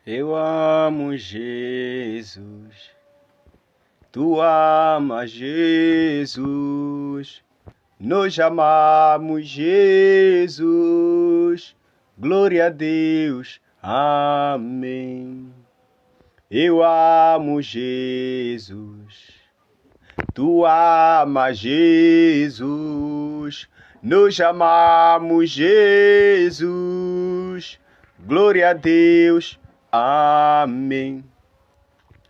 Eu amo Jesus, tu amas Jesus, nós amamos Jesus, glória a Deus, amém. Eu amo Jesus, tu amas Jesus, nós amamos Jesus, glória a Deus, amém.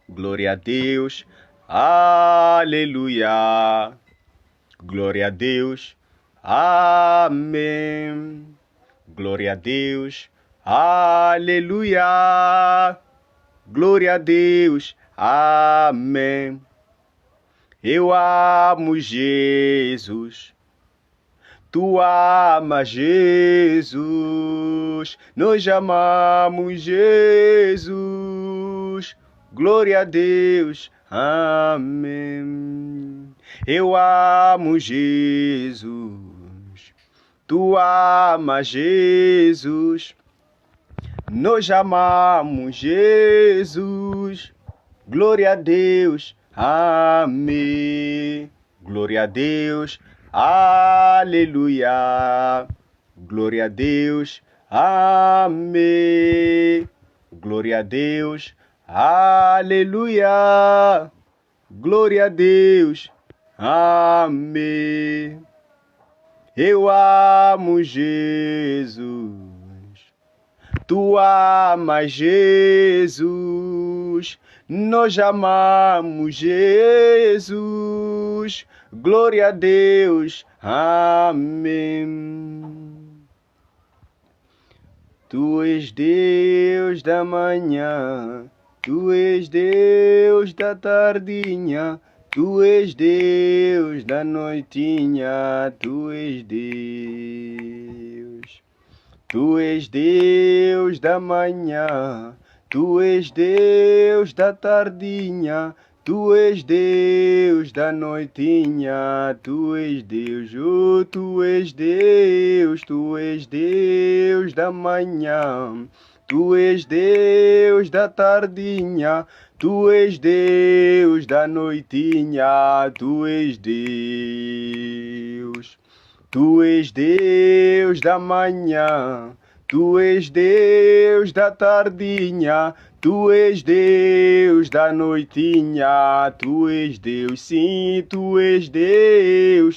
Glória a Deus, aleluia. Glória a Deus, amém. Glória a Deus, aleluia. Glória a Deus, amém. Eu amo Jesus, tu amas Jesus, nós amamos Jesus, glória a Deus, amém. Eu amo Jesus, tu amas Jesus, nós amamos Jesus, glória a Deus, amém. Glória a Deus, aleluia. Glória a Deus, amém. Glória a Deus, aleluia. Glória a Deus, amém. Eu amo Jesus, tu amas Jesus, nós amamos Jesus, glória a Deus, amém. Tu és Deus da manhã, tu és Deus da tardinha, tu és Deus da noitinha, tu és Deus. Tu és Deus da manhã, tu és Deus da tardinha, tu és Deus da noitinha, tu és Deus, oh, tu és Deus da manhã, tu és Deus da tardinha, tu és Deus da noitinha, tu és Deus. Tu és Deus da manhã, tu és Deus da tardinha, tu és Deus da noitinha, tu és Deus, sim, tu és Deus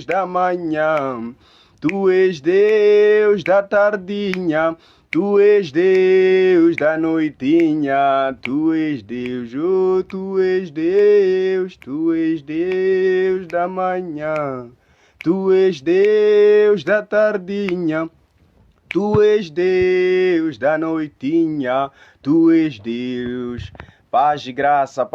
da manhã, tu és Deus da tardinha, tu és Deus da noitinha, tu és Deus, oh, tu és Deus da manhã. Tu és Deus da tardinha, tu és Deus da noitinha, tu és Deus. Paz e graça,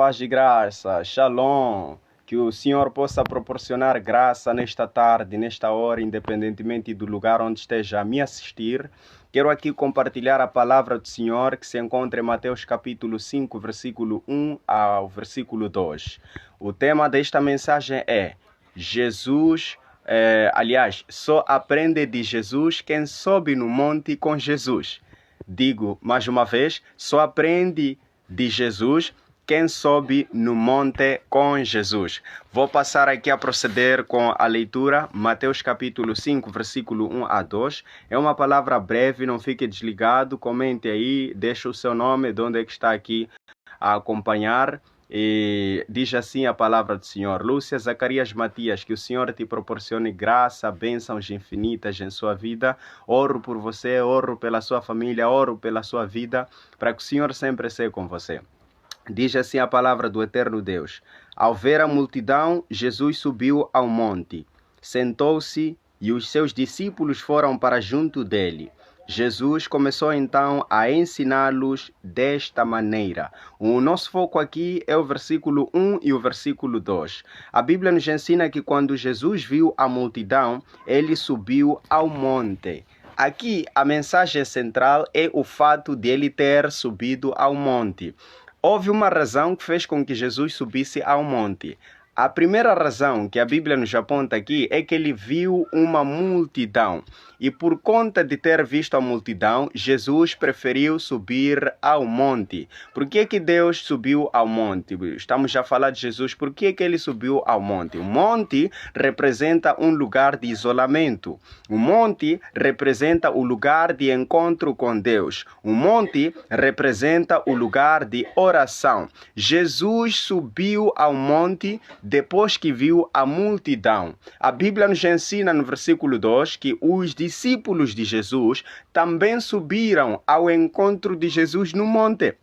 shalom. Que o Senhor possa proporcionar graça nesta tarde, nesta hora, independentemente do lugar onde esteja a me assistir. Quero aqui compartilhar a palavra do Senhor que se encontra em Mateus capítulo 5, versículo 1 ao versículo 2. O tema desta mensagem é Jesus. Só aprende de Jesus quem sobe no monte com Jesus. Digo mais uma vez, só aprende de Jesus quem sobe no monte com Jesus. Vou passar aqui a proceder com a leitura. Mateus capítulo 5, versículo 1 a 2. É uma palavra breve, não fique desligado. Comente aí, deixe o seu nome, de onde é que está aqui a acompanhar. E diz assim a palavra do Senhor. Lúcia, Zacarias, Matias, que o Senhor te proporcione graça, bênçãos infinitas em sua vida. Oro por você, oro pela sua família, oro pela sua vida, para que o Senhor sempre seja com você. Diz assim a palavra do eterno Deus. Ao ver a multidão, Jesus subiu ao monte, sentou-se e os seus discípulos foram para junto dele. Jesus começou então a ensiná-los desta maneira. O nosso foco aqui é o versículo 1 e o versículo 2. A Bíblia nos ensina que quando Jesus viu a multidão, ele subiu ao monte. Aqui a mensagem central é o fato de ele ter subido ao monte. Houve uma razão que fez com que Jesus subisse ao monte. A primeira razão que a Bíblia nos aponta aqui é que ele viu uma multidão. E por conta de ter visto a multidão, Jesus preferiu subir ao monte. Por que que Deus subiu ao monte? Estamos já a falar de Jesus. Por que que ele subiu ao monte? O monte representa um lugar de isolamento. O monte representa o lugar de encontro com Deus. O monte representa o lugar de oração. Jesus subiu ao monte depois que viu a multidão. A Bíblia nos ensina no versículo 2 que os discípulos de Jesus também subiram ao encontro de Jesus no monte.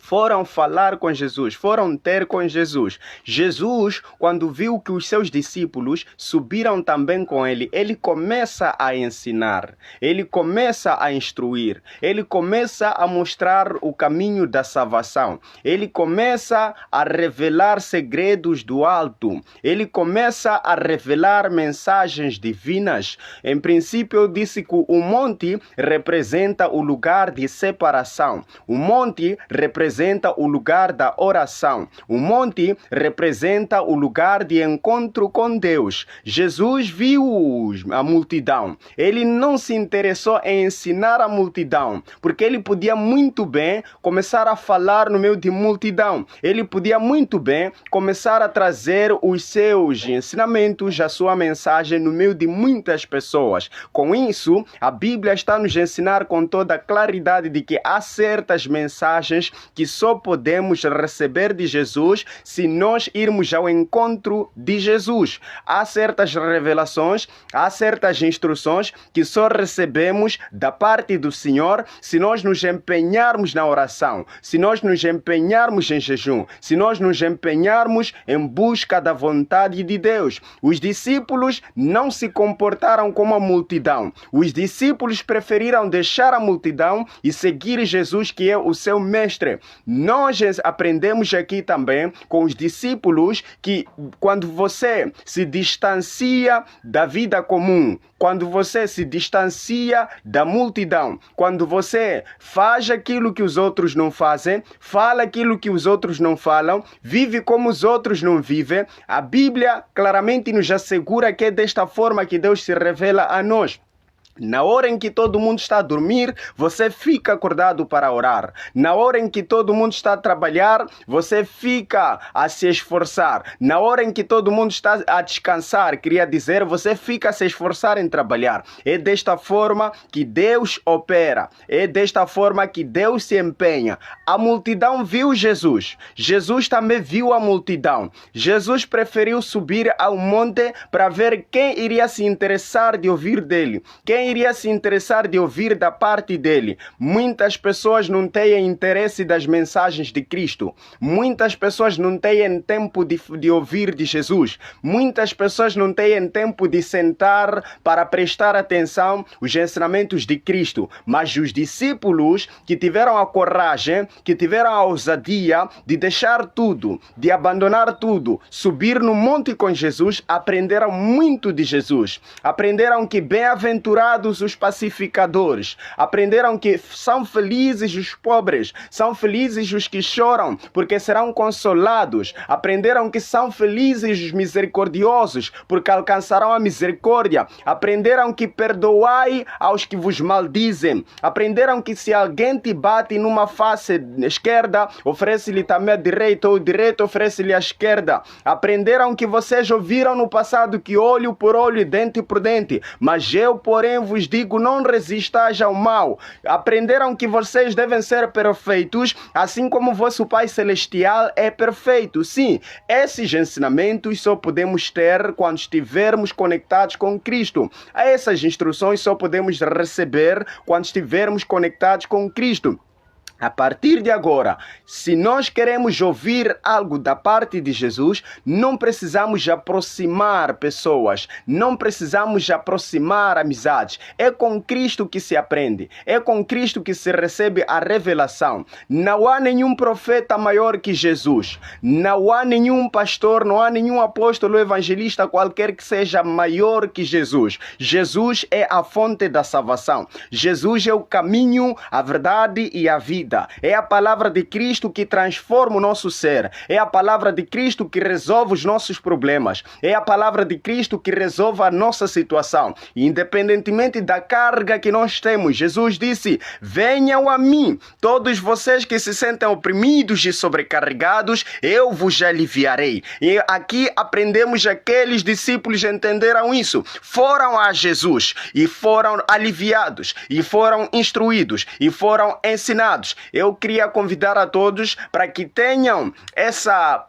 Foram falar com Jesus, foram ter com Jesus. Jesus, quando viu que os seus discípulos subiram também com ele, ele começa a ensinar, ele começa a instruir, ele começa a mostrar o caminho da salvação, ele começa a revelar segredos do alto, ele começa a revelar mensagens divinas. Em princípio, eu disse que o monte representa o lugar de separação, o monte representa o lugar da oração. O monte representa o lugar de encontro com Deus. Jesus viu a multidão. Ele não se interessou em ensinar a multidão, porque ele podia muito bem começar a falar no meio de multidão. Ele podia muito bem começar a trazer os seus ensinamentos, a sua mensagem no meio de muitas pessoas. Com isso, a Bíblia está nos ensinar com toda a claridade de que há certas mensagens que só podemos receber de Jesus se nós irmos ao encontro de Jesus. Há certas revelações, há certas instruções que só recebemos da parte do Senhor se nós nos empenharmos na oração, se nós nos empenharmos em jejum, se nós nos empenharmos em busca da vontade de Deus. Os discípulos não se comportaram como a multidão. Os discípulos preferiram deixar a multidão e seguir Jesus, que é o seu mestre. Nós aprendemos aqui também com os discípulos que quando você se distancia da vida comum, quando você se distancia da multidão, quando você faz aquilo que os outros não fazem, fala aquilo que os outros não falam, vive como os outros não vivem, a Bíblia claramente nos assegura que é desta forma que Deus se revela a nós. Na hora em que todo mundo está a dormir, você fica acordado para orar. Na hora em que todo mundo está a trabalhar, você fica a se esforçar. Na hora em que todo mundo está a descansar, queria dizer, você fica a se esforçar em trabalhar. É desta forma que Deus opera. É desta forma que Deus se empenha. A multidão viu Jesus. Jesus também viu a multidão. Jesus preferiu subir ao monte para ver quem iria se interessar de ouvir dele. Quem iria se interessar de ouvir da parte dele. Muitas pessoas não têm interesse das mensagens de Cristo. Muitas pessoas não têm tempo de ouvir de Jesus. Muitas pessoas não têm tempo de sentar para prestar atenção aos ensinamentos de Cristo. Mas os discípulos que tiveram a coragem, que tiveram a ousadia de deixar tudo, de abandonar tudo, subir no monte com Jesus, aprenderam muito de Jesus. Aprenderam que bem-aventurados os pacificadores. Aprenderam que são felizes os pobres, são felizes os que choram, porque serão consolados. Aprenderam que são felizes os misericordiosos, porque alcançarão a misericórdia. Aprenderam que perdoai aos que vos maldizem. Aprenderam que se alguém te bate numa face esquerda, oferece-lhe também a direita, ou direita oferece-lhe a esquerda. Aprenderam que vocês ouviram no passado que olho por olho e dente por dente, mas eu, porém, vos digo, não resistais ao mal. Aprenderam que vocês devem ser perfeitos, assim como vosso Pai Celestial é perfeito. Sim, esses ensinamentos só podemos ter quando estivermos conectados com Cristo. Essas instruções só podemos receber quando estivermos conectados com Cristo. A partir de agora, se nós queremos ouvir algo da parte de Jesus, não precisamos aproximar pessoas, não precisamos aproximar amizades. É com Cristo que se aprende, é com Cristo que se recebe a revelação. Não há nenhum profeta maior que Jesus, não há nenhum pastor, não há nenhum apóstolo, evangelista, qualquer que seja maior que Jesus. Jesus é a fonte da salvação, Jesus é o caminho, a verdade e a vida. vida. É a palavra de Cristo que transforma o nosso ser. É a palavra de Cristo que resolve os nossos problemas. É a palavra de Cristo que resolve a nossa situação. Independentemente da carga que nós temos, Jesus disse: venham a mim, todos vocês que se sentem oprimidos e sobrecarregados, eu vos aliviarei. E aqui aprendemos, aqueles discípulos entenderam isso. Foram a Jesus e foram aliviados, e foram instruídos, e foram ensinados. Eu queria convidar a todos para que tenham essa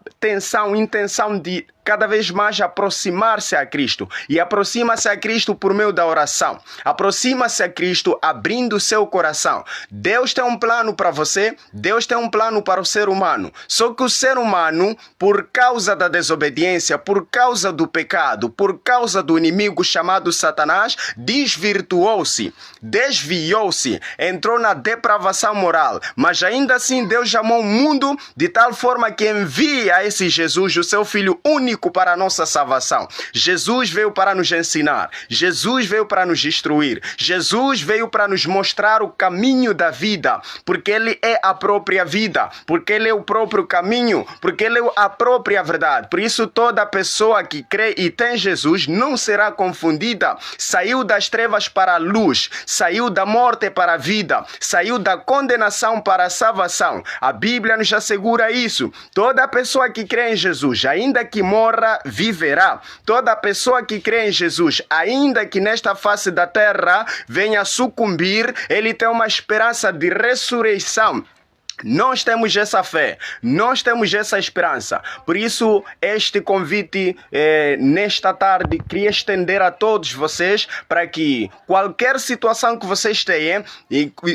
intenção de cada vez mais aproximar-se a Cristo. E aproxima-se a Cristo por meio da oração. Aproxima-se a Cristo abrindo o seu coração. Deus tem um plano para você, Deus tem um plano para o ser humano. Só que o ser humano, por causa da desobediência, por causa do pecado, por causa do inimigo chamado Satanás, desvirtuou-se, desviou-se, entrou na depravação moral. Mas ainda assim Deus amou o mundo de tal forma que envia esse Jesus, o seu Filho único, para a nossa salvação. Jesus veio para nos ensinar. Jesus veio para nos instruir. Jesus veio para nos mostrar o caminho da vida, porque Ele é a própria vida, porque Ele é o próprio caminho, porque Ele é a própria verdade. Por isso, toda pessoa que crê e tem Jesus não será confundida. Saiu das trevas para a luz, saiu da morte para a vida, saiu da condenação para a salvação. A Bíblia nos assegura isso. Toda pessoa que crê em Jesus, ainda que morra, viverá. Toda pessoa que crê em Jesus, ainda que nesta face da terra venha sucumbir, ele tem uma esperança de ressurreição. Nós temos essa fé, nós temos essa esperança. Por isso, este convite nesta tarde, queria estender a todos vocês para que qualquer situação que vocês tenham,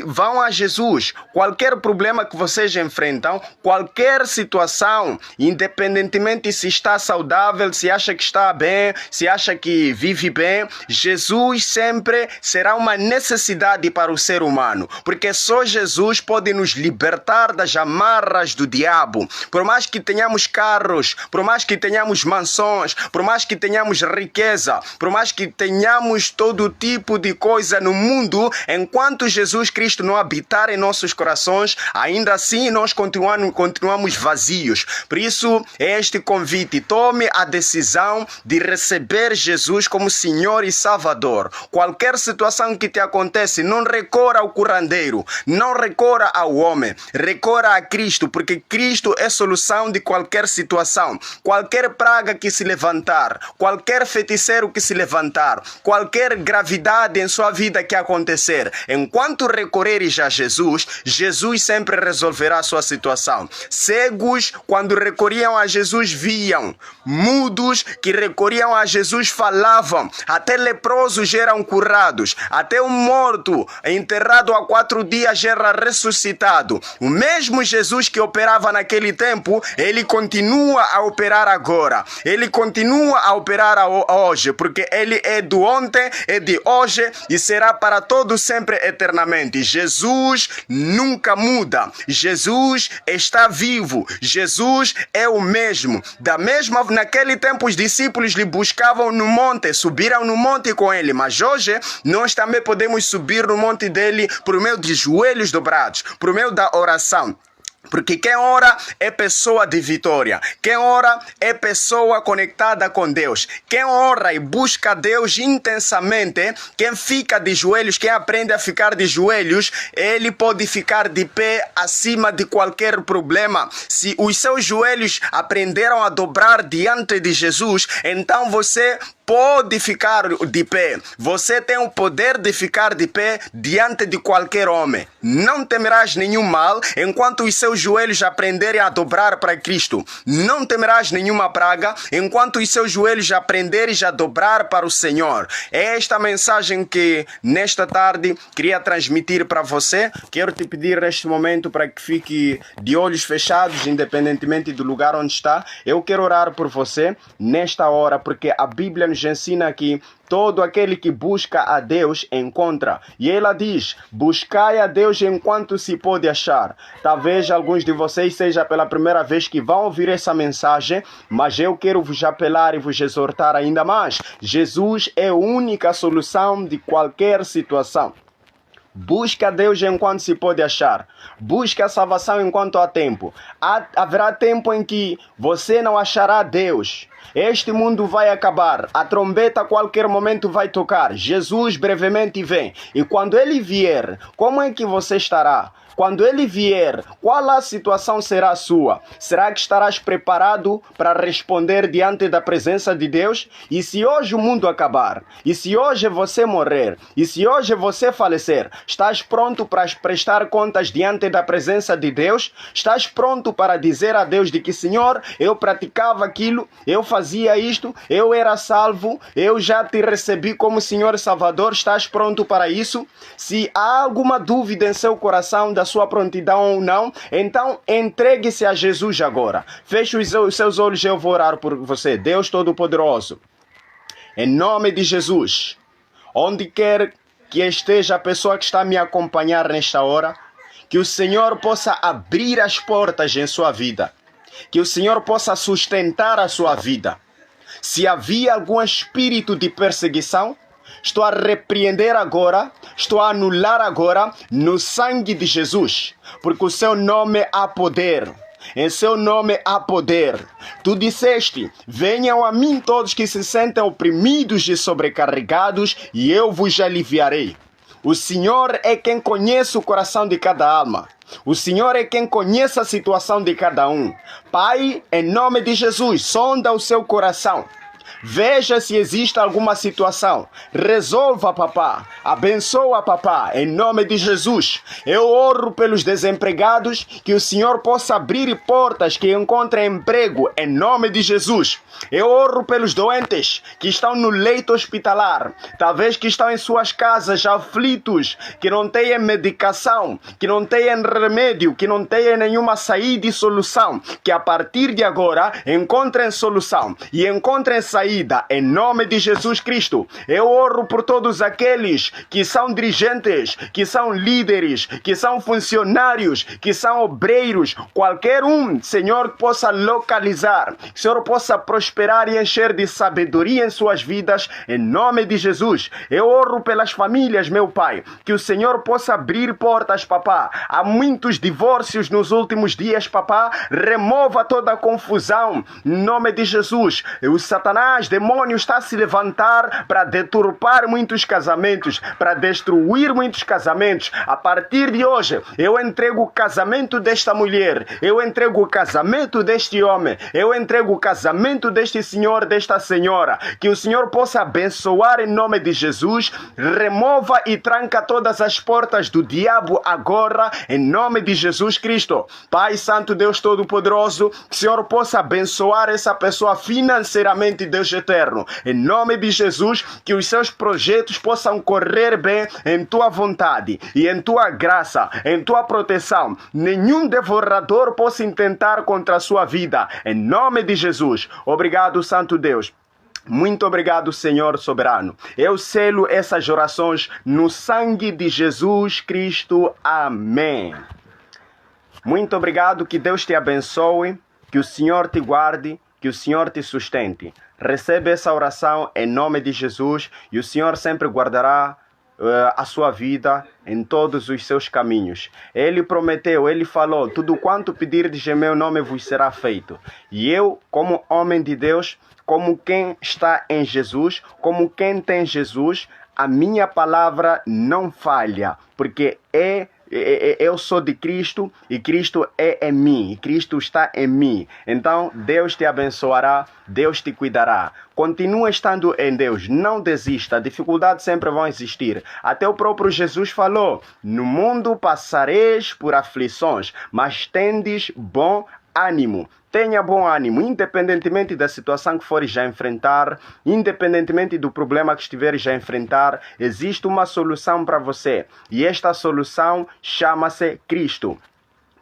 vão a Jesus. Qualquer problema que vocês enfrentam, qualquer situação, independentemente se está saudável, se acha que está bem, se acha que vive bem, Jesus sempre será uma necessidade para o ser humano, porque só Jesus pode nos libertar das amarras do diabo. Por mais que tenhamos carros, por mais que tenhamos mansões, por mais que tenhamos riqueza, por mais que tenhamos todo tipo de coisa no mundo, enquanto Jesus Cristo não habitar em nossos corações, ainda assim nós continuamos vazios. Por isso, este convite: tome a decisão de receber Jesus como Senhor e Salvador. Qualquer situação que te acontece, não recorra ao curandeiro, não recorra ao homem, recorra a Cristo, porque Cristo é solução de qualquer situação. Qualquer praga que se levantar, qualquer feiticeiro que se levantar, qualquer gravidade em sua vida que acontecer, enquanto recorreres a Jesus, Jesus sempre resolverá a sua situação. Cegos, quando recorriam a Jesus, viam. Mudos que recorriam a Jesus falavam. Até leprosos eram curados. Até um morto enterrado há 4 dias era ressuscitado. O mesmo Jesus que operava naquele tempo, ele continua a operar agora. Ele continua a operar hoje, porque ele é do ontem, é de hoje e será para todo sempre eternamente. Jesus nunca muda. Jesus está vivo. Jesus é o mesmo. Naquele tempo os discípulos lhe buscavam no monte, subiram no monte com ele, mas hoje nós também podemos subir no monte dele por meio de joelhos dobrados, por meio da oração. Porque quem ora é pessoa de vitória. Quem ora é pessoa conectada com Deus. Quem ora e busca Deus intensamente, quem fica de joelhos, quem aprende a ficar de joelhos, ele pode ficar de pé acima de qualquer problema. Se os seus joelhos aprenderam a dobrar diante de Jesus, então você pode ficar de pé. Você tem o poder de ficar de pé diante de qualquer homem. Não temerás nenhum mal enquanto os seus joelhos aprenderem a dobrar para Cristo. Não temerás nenhuma praga enquanto os seus joelhos aprenderem a dobrar para o Senhor. É esta mensagem que nesta tarde queria transmitir para você. Quero te pedir neste momento para que fique de olhos fechados, independentemente do lugar onde está. Eu quero orar por você nesta hora, porque a Bíblia nos ensina que todo aquele que busca a Deus encontra. E ela diz: buscai a Deus enquanto se pode achar. Talvez alguns de vocês seja pela primeira vez que vão ouvir essa mensagem, mas eu quero vos apelar e vos exortar ainda mais. Jesus é a única solução de qualquer situação. Busca a Deus enquanto se pode achar. Busca a salvação enquanto há tempo. Haverá tempo em que você não achará Deus. Este mundo vai acabar. A trombeta a qualquer momento vai tocar. Jesus brevemente vem. E quando ele vier, como é que você estará? Quando ele vier, qual a situação será sua? Será que estarás preparado para responder diante da presença de Deus? E se hoje o mundo acabar? E se hoje você morrer? E se hoje você falecer? Estás pronto para prestar contas diante da presença de Deus? Estás pronto para dizer a Deus de que, Senhor, eu praticava aquilo, eu fazia isto, eu era salvo, eu já te recebi como Senhor e Salvador? Estás pronto para isso? Se há alguma dúvida em seu coração da sua prontidão ou não, então entregue-se a Jesus agora. Feche os seus olhos e eu vou orar por você. Deus Todo-Poderoso, em nome de Jesus, onde quer que esteja a pessoa que está a me acompanhar nesta hora, que o Senhor possa abrir as portas em sua vida, que o Senhor possa sustentar a sua vida. Se havia algum espírito de perseguição, estou a repreender agora, estou a anular agora no sangue de Jesus, porque o seu nome há poder. Em seu nome há poder. Tu disseste: venham a mim todos que se sentem oprimidos e sobrecarregados, e eu vos aliviarei. O Senhor é quem conhece o coração de cada alma. O Senhor é quem conhece a situação de cada um. Pai, em nome de Jesus, sonda o seu coração. Veja se existe alguma situação. Resolva, papá. Abençoa, papá. Em nome de Jesus. Eu oro pelos desempregados, que o Senhor possa abrir portas que encontrem emprego. Em nome de Jesus. Eu oro pelos doentes que estão no leito hospitalar. Talvez que estão em suas casas aflitos, que não têm medicação, que não têm remédio, que não têm nenhuma saída e solução. Que a partir de agora encontrem solução e encontrem saída. Em nome de Jesus Cristo, eu oro por todos aqueles que são dirigentes, que são líderes, que são funcionários, que são obreiros, qualquer um, Senhor, possa localizar, que o Senhor possa prosperar e encher de sabedoria em suas vidas, em nome de Jesus. Eu oro pelas famílias, meu Pai, que o Senhor possa abrir portas, papá. Há muitos divórcios nos últimos dias, papá. Remova toda a confusão, em nome de Jesus. O Satanás, demônio, está a se levantar para deturpar muitos casamentos, para destruir muitos casamentos. A partir de hoje, eu entrego o casamento desta mulher, eu entrego o casamento deste homem, eu entrego o casamento deste senhor, desta senhora. Que o Senhor possa abençoar em nome de Jesus. Remova e tranca todas as portas do diabo agora, em nome de Jesus Cristo. Pai Santo, Deus Todo-Poderoso, que o Senhor possa abençoar essa pessoa financeiramente, Deus eterno. Em nome de Jesus, que os seus projetos possam correr bem em tua vontade e em tua graça, em tua proteção. Nenhum devorador possa intentar contra a sua vida. Em nome de Jesus. Obrigado, Santo Deus. Muito obrigado, Senhor soberano. Eu selo essas orações no sangue de Jesus Cristo. Amém. Muito obrigado, que Deus te abençoe, que o Senhor te guarde, que o Senhor te sustente. Recebe essa oração em nome de Jesus e o Senhor sempre guardará a sua vida em todos os seus caminhos. Ele prometeu, ele falou: tudo quanto pedirdes em meu nome vos será feito. E eu, como homem de Deus, como quem está em Jesus, como quem tem Jesus, a minha palavra não falha, porque eu sou de Cristo e Cristo é em mim, e Cristo está em mim. Então Deus te abençoará, Deus te cuidará. Continua estando em Deus, não desista, dificuldades sempre vão existir. Até o próprio Jesus falou: no mundo passareis por aflições, mas tendes bom ânimo. Tenha bom ânimo, independentemente da situação que fores a enfrentar, independentemente do problema que estiveres a enfrentar, existe uma solução para você. E esta solução chama-se Cristo.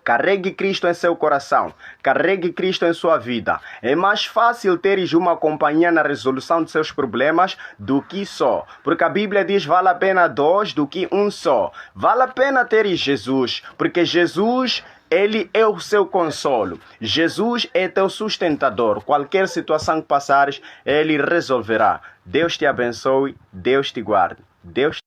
Carregue Cristo em seu coração. Carregue Cristo em sua vida. É mais fácil teres uma companhia na resolução de seus problemas do que só. Porque a Bíblia diz: vale a pena dois do que um só. Vale a pena teres Jesus, porque Jesus, Ele é o seu consolo. Jesus é teu sustentador. Qualquer situação que passares, Ele resolverá. Deus te abençoe, Deus te guarde. Deus